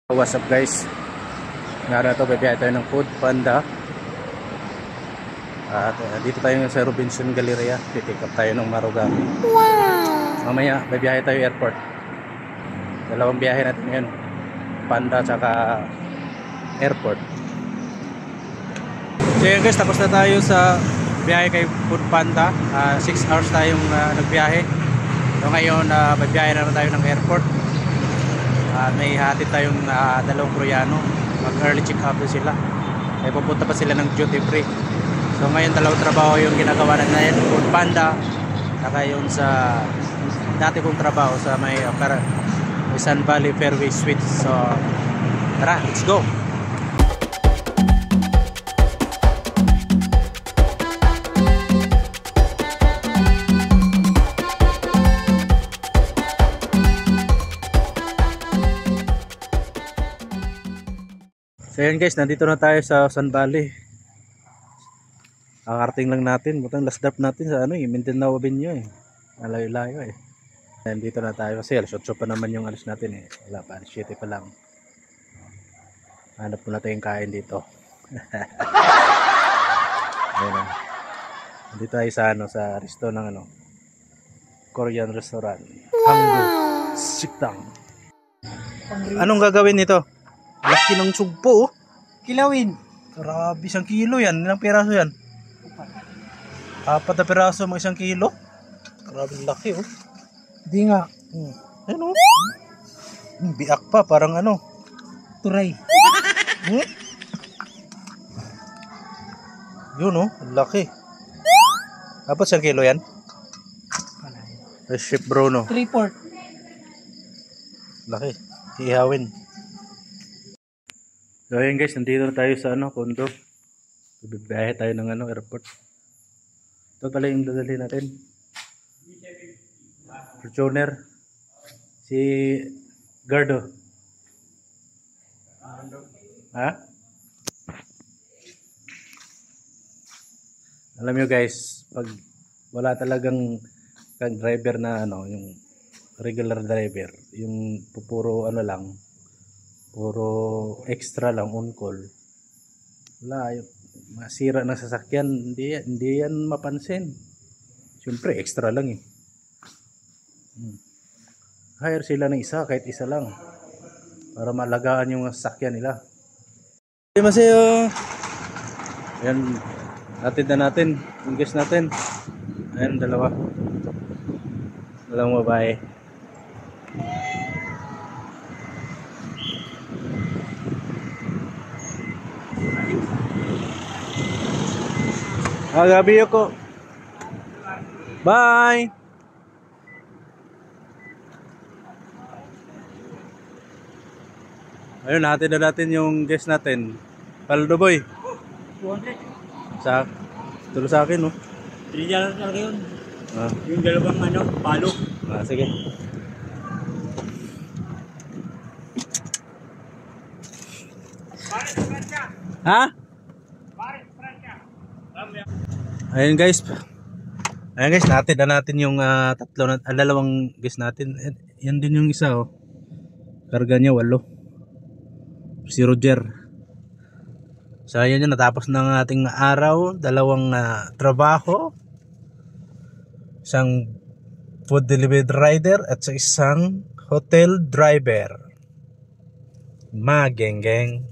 What's up guys, ngara to, bibiyahe tayo ng Food Panda at dito tayo sa Robinson Galleria. Pipick up tayo ng Marugami. Mamaya bibiyahe tayo airport. Dalawang biyahe natin ngayon, Panda tsaka airport. So yun guys, tapos na tayo sa biyahe kay Food Panda. 6 hours tayong nagbiyahe. So ngayon bibiyahe na tayo ng airport. May hatid tayong dalawang Koreano. Mag early check up sila. Ay pupunta pa sila ng duty free. So ngayon dalawang trabaho yung ginagawa natin, Food Panda, saka yung sa dati kong trabaho sa may Sun Valley Fairway Suites. So tara, let's go. So yun guys, nandito na tayo sa Sun Valley. Kakarating lang natin, butang last drop natin sa Mindanao Avenue Malayo-layo Nandito na tayo kasi alas 8 pa naman yung alas natin Wala pa, alas 7 pa lang. Hanap muna tayong kain dito. Ayun nandito tayo sa sa resto ng Korean restaurant. Hanggu Siktang. Anong gagawin nito? Laki ng sugpo Kilawin. Grabe, 1 kilo yan. Ilang piraso yan? 4 na piraso, mga 1 kilo. Grabe laki Hindi nga. Ano? Biak pa, parang turay. Yun laki. Dapat 1 kilo yan? Ship bro 3/4. Laki. Ihawin. So ayan guys, nandito na tayo sa condo. Bibiyahe tayo ng airport. Ito pala yung dadalhin natin. Fortuner. Si Gardo. Ha? Alam nyo guys, pag wala talagang driver na yung regular driver, yung puro lang, puro extra lang on call, wala, masira ng sasakyan, hindi yan mapansin. Siyempre extra lang hire sila ng isa, kahit isa lang, para malagaan yung sasakyan nila. Masayo. Yan, natin na natin yung guest natin. Ayan, dalawang babae. Gabi ako. Bye. Ayun, natin na natin yung guest natin. Paldo boy. 200. Tulo sa akin $3 talaga yun. Yung dalawang palo. Sige. Ha? Ayun guys, natin na natin yung dalawang guys natin. Yan din yung isa Karga niya 8. Si Roger. So ayan yun, natapos na ng ating araw. Dalawang trabaho. Isang food delivery rider at sa isang hotel driver. Geng geng.